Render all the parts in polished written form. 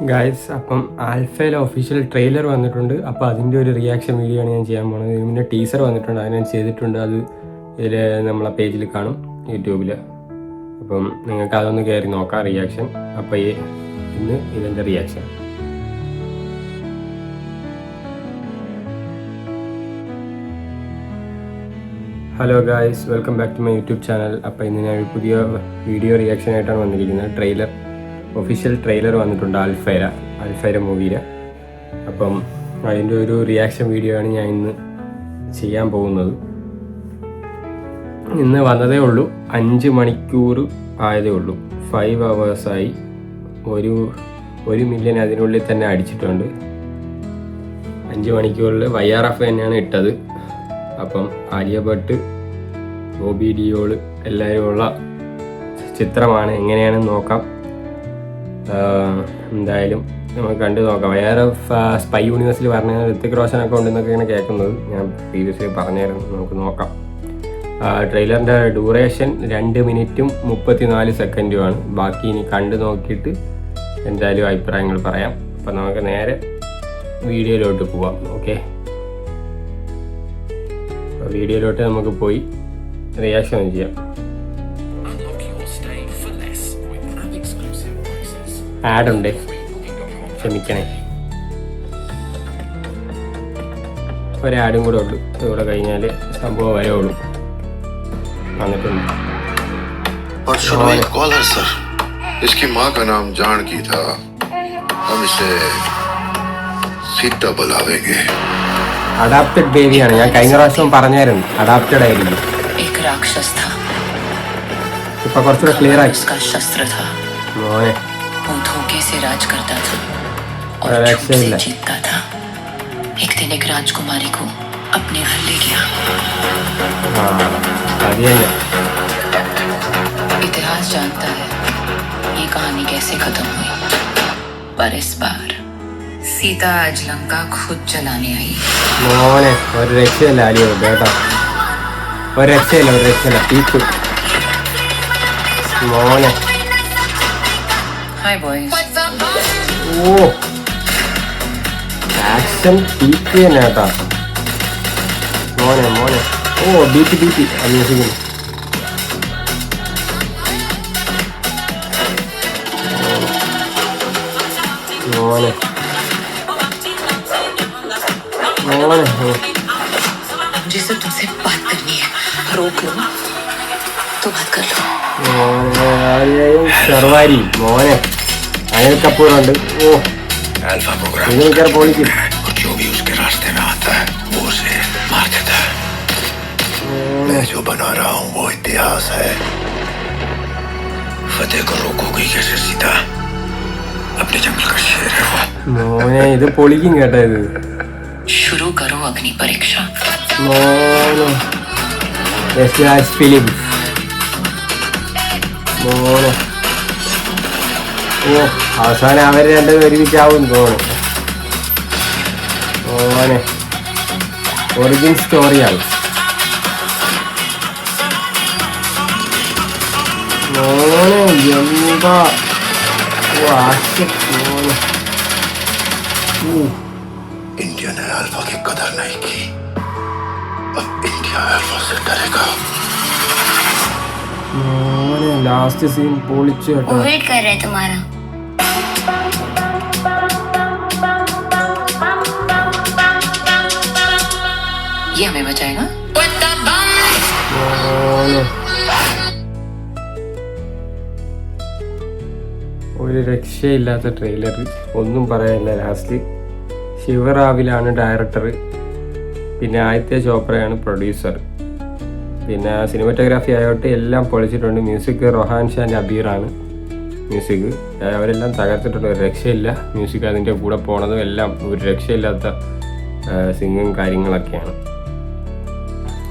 Guys, അപ്പം ആൽഫയിലെ official trailer വന്നിട്ടുണ്ട്. അപ്പോൾ അതിൻ്റെ ഒരു റിയാക്ഷൻ വീഡിയോ ആണ് ഞാൻ ചെയ്യാൻ പോകുന്നത്. ഇതിന് മുന്നേ ടീസർ വന്നിട്ടുണ്ട്, അത് ഞാൻ ചെയ്തിട്ടുണ്ട്. അത് ഇതിൽ നമ്മളെ പേജിൽ കാണും, യൂട്യൂബിൽ. അപ്പം നിങ്ങൾക്ക് അതൊന്ന് കയറി നോക്കാം, റിയാക്ഷൻ. അപ്പോൾ ഇന്ന് ഇതിൻ്റെ reaction. Hello guys, welcome back to my YouTube channel. അപ്പോൾ ഇന്ന് ഞാൻ ഒരു പുതിയ വീഡിയോ റിയാക്ഷൻ ആയിട്ടാണ് വന്നിരിക്കുന്നത്. ഒഫീഷ്യൽ ട്രെയിലർ വന്നിട്ടുണ്ട് ആൽഫൈര മൂവിയിലെ. അപ്പം അതിൻ്റെ ഒരു റിയാക്ഷൻ വീഡിയോ ആണ് ഞാൻ ഇന്ന് ചെയ്യാൻ പോകുന്നത്. ഇന്ന് വന്നതേ ഉള്ളൂ, 5 മണിക്കൂർ ആയതേ ഉള്ളൂ. 5 hours-ആയി. 1 മില്യൺ അതിനുള്ളിൽ തന്നെ അടിച്ചിട്ടുണ്ട്. 5 മണിക്കൂറിൽ YRF തന്നെയാണ് ഇട്ടത്. അപ്പം ആലിയ ഭട്ട്, ബോബി ഡിയോൾ എല്ലാവരും ഉള്ള ചിത്രമാണ്. എങ്ങനെയാണെന്ന് നോക്കാം. എന്തായാലും നമുക്ക് കണ്ടു നോക്കാം. YRF സ്പൈ യൂണിവേഴ്സിൽ പറഞ്ഞ ഋത്തിക് റോഷനൊക്കെ ഉണ്ടെന്നൊക്കെയാണ് കേൾക്കുന്നത്. ഞാൻ പ്രീവിയസ്ലി പറഞ്ഞായിരുന്നു. നമുക്ക് നോക്കാം. ട്രെയിലറിൻ്റെ ഡ്യൂറേഷൻ 2 മിനിറ്റും 34 സെക്കൻഡുമാണ്. ബാക്കി ഇനി കണ്ടു നോക്കിയിട്ട് എന്തായാലും അഭിപ്രായങ്ങൾ പറയാം. അപ്പം നമുക്ക് നേരെ വീഡിയോയിലോട്ട് പോവാം. ഓക്കെ, വീഡിയോയിലോട്ട് നമുക്ക് പോയി റിയാക്ഷൻ ചെയ്യാം. ആഡുണ്ട്, ക്ഷമിക്കണേ. ഒരാഡും കൂടെ ഉള്ളു. ഇവിടെ കഴിഞ്ഞാൽ സംഭവം വരെ ഉള്ളു. വന്നിട്ടുണ്ട്. इसकी माँ का नाम जानकी था. हम इसे सीता बुलावेंगे. അഡാപ്റ്റഡ് ബേബിയാണ്. ഞാൻ കഴിഞ്ഞ പ്രാവശ്യം പറഞ്ഞായിരുന്നു അഡാപ്റ്റഡ് ആയിരിക്കും. ഇപ്പൊ കുറച്ചുകൂടെ ക്ലിയർ ആയി. മോനെ धोखे से राज करता था और झूठ से जीतता था. एक दिन एक राजकुमारी को अपने घर ले गया. इतिहास जानता है ये कहानी कैसे खत्म हुई, पर इस बार सीता आज लंका खुद जलाने आई. മോനെ ഒരു രക്ഷയില്ല. അടിയോ കേട്ടോ, ഒരു രക്ഷയില്ല. പീക്ക് മോനെ. Hi boys. ഓ, ആക്ഷൻ പീക്ക് തന്നെ കേട്ടോ. മോനെ ഓ, ബീറ്റ് അന്വേഷിക്കുന്നു. മോനെ जिसे तुमसे बात करनी है, रोक लो तो बात कर लो. സർവാരി മോനെ, അനിൽ കപൂർ ഉണ്ട്. ഓ, अल्फा प्रोग्राम നിങ്ങൾ പൊളിക്കും. और जो भी उसके रास्ते में आता है वो उसे मार देता है. मैं जो बना रहा हूँ वो इतिहास है. फतेह को रोकोगी कैसे सीता? अपने जंगल का शेर है वो. മോനെ ഇത് പൊളിക്കും കേട്ടോ. ഇത് शुरू करो अग्नि परीक्षा. മോനെ ഫിലിം. മോനെ ഓ, അവസാനം അവർ രണ്ടും ഒരുമിച്ചാവും തോന്നുന്നു. മോനെ ഒറിജിൻ സ്റ്റോറിയാണ്. മോനെ എന്താ മോനെ. इंडिया ने अल्फा की कदर नहीं की. अब इंडिया अल्फा से डरेगा. മോനെ ലാസ്റ്റ് സീൻ പൊളിച്ചു കേട്ടോ. वेट कर रहे हैं तुम्हारा. ये हमें बचाएगा. മോനെ ഒരു രക്ഷയില്ലാത്ത ട്രെയിലർ, ഒന്നും പറയാനില്ല. ലാസ്റ്റ് ശിവറാവിലാണ് ഡയറക്ടർ, പിന്നെ ആദിത്യ ചോപ്രയാണ് പ്രൊഡ്യൂസർ, പിന്നെ സിനിമാറ്റോഗ്രാഫി ആയോട്ട് എല്ലാം പൊളിച്ചിട്ടുണ്ട്. മ്യൂസിക് റൊഹാൻ ഷാൻ്റെ അബീറാണ് മ്യൂസിക്. അവരെല്ലാം തകർത്തിട്ടുണ്ട്. ഒരു രക്ഷയില്ല. മ്യൂസിക് അതിൻ്റെ കൂടെ പോണതും എല്ലാം ഒരു രക്ഷയില്ലാത്ത സിംഗും കാര്യങ്ങളൊക്കെയാണ്.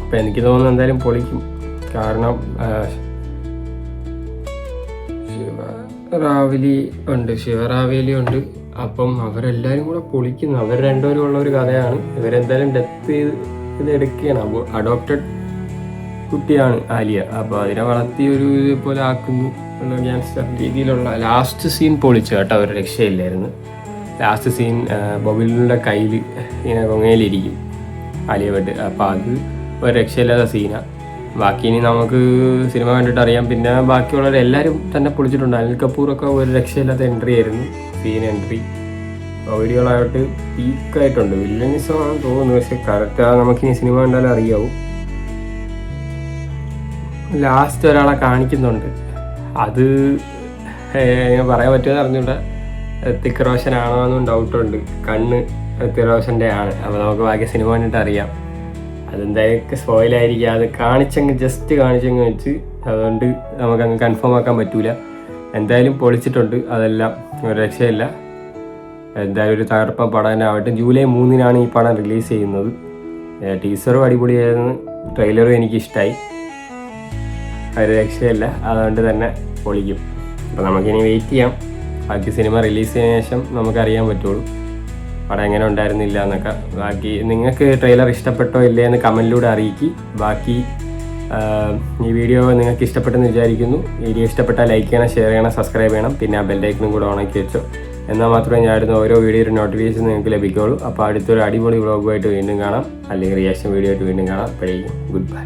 അപ്പം എനിക്ക് തോന്നുന്നു എന്തായാലും പൊളിക്കും. കാരണം ശിവറാവേലി ഉണ്ട്. അപ്പം അവരെല്ലാവരും കൂടെ പൊളിക്കുന്നു. അവർ രണ്ടുപേരും ഉള്ള ഒരു കഥയാണ്. ഇവരെന്തായാലും ഡെത്ത് ഇത് എടുക്കുകയാണ്. അഡോപ്റ്റഡ് കുട്ടിയാണ് ആലിയ. അപ്പോൾ അതിനെ വളർത്തി ഒരു ഇതുപോലെ ആക്കുന്നു. ഗ്യാങ്സ്റ്റർ രീതിയിലുള്ള ലാസ്റ്റ് സീൻ പൊളിച്ചു കേട്ടോ, ഒരു രക്ഷയില്ലായിരുന്നു. ലാസ്റ്റ് സീൻ ബൊബിലിൻ്റെ കയ്യിൽ ഇങ്ങനെ കൊങ്ങയിലിരിക്കും ആലിയ ഭട്ട്. അപ്പോൾ അത് ഒരു രക്ഷയില്ലാത്ത സീനാണ്. ബാക്കി ഇനി നമുക്ക് സിനിമ കണ്ടിട്ട് അറിയാം. പിന്നെ ബാക്കിയുള്ളവർ എല്ലാവരും തന്നെ പൊളിച്ചിട്ടുണ്ട്. അനിൽ കപൂറൊക്കെ ഒരു രക്ഷയില്ലാത്ത എൻട്രി ആയിരുന്നു, സീൻ എൻട്രി. വീഡിയോകളായിട്ട് പീക്കായിട്ടുണ്ട്. വില്ലനിസം ആണെന്ന് തോന്നുന്നു, പക്ഷെ കറക്റ്റ് നമുക്കിനി സിനിമ കണ്ടാലും അറിയാവും. ലാസ്റ്റ് ഒരാളെ കാണിക്കുന്നുണ്ട്, അത് പറയാൻ പറ്റുമെന്ന് അറിഞ്ഞൂടാ. ഋത്തിക് റോഷനാണോ എന്നും ഡൗട്ടുണ്ട്. കണ്ണ് ഋത്തിക് റോഷൻ്റെ ആണ്. അപ്പോൾ നമുക്ക് ബാക്കി സിനിമ കണ്ടിട്ട് അറിയാം. അതെന്തായാലും സ്പോയിലായിരിക്കും. അത് ജസ്റ്റ് കാണിച്ചങ്ങ് വെച്ച്, അതുകൊണ്ട് നമുക്കങ്ങ് കൺഫേം ആക്കാൻ പറ്റൂല. എന്തായാലും പൊളിച്ചിട്ടുണ്ട്, അതെല്ലാം ഒരു രക്ഷയില്ല. എന്തായാലും ഒരു തകർപ്പ പടമാവട്ടെ. ജൂലൈ 3 ഈ പടം റിലീസ് ചെയ്യുന്നത്. ടീസറും അടിപൊളിയായിരുന്നു, ട്രെയിലറും എനിക്കിഷ്ടമായി. ഒരു രക്ഷയില്ല, അതുകൊണ്ട് തന്നെ പൊളിക്കും. അപ്പോൾ നമുക്കിനി വെയിറ്റ് ചെയ്യാം. ബാക്കി സിനിമ റിലീസ് ചെയ്തതിനു ശേഷം നമുക്കറിയാൻ പറ്റുള്ളൂ പടം എങ്ങനെ ഉണ്ടായിരുന്നില്ല എന്നൊക്കെ. ബാക്കി നിങ്ങൾക്ക് ട്രെയിലർ ഇഷ്ടപ്പെട്ടോ ഇല്ലേ എന്ന് കമൻറ്റിലൂടെ അറിയിക്കും. ബാക്കി ഈ വീഡിയോ നിങ്ങൾക്ക് ഇഷ്ടപ്പെട്ടെന്ന് വിചാരിക്കുന്നു. വീഡിയോ ഇഷ്ടപ്പെട്ടാൽ ലൈക്ക് ചെയ്യണം, ഷെയർ ചെയ്യണം, സബ്സ്ക്രൈബ് ചെയ്യണം. പിന്നെ ആ ബെല്ലൈക്കനും കൂടെ ഓണാക്കി വെച്ചോ. എന്നാൽ മാത്രമേ ഞാൻ ഇടുന്ന ഓരോ വീഡിയോയുടെ നോട്ടിഫിക്കേഷൻ നിങ്ങൾക്ക് ലഭിക്കുകയുള്ളൂ. അപ്പോൾ അടുത്തൊരു അടിപൊളി വ്ളോഗുമായിട്ട് വീണ്ടും കാണാം, അല്ലെങ്കിൽ റിയാക്ഷൻ വീഡിയോ ആയിട്ട് വീണ്ടും കാണാം. അപ്പോഴേക്കും ഗുഡ് ബൈ.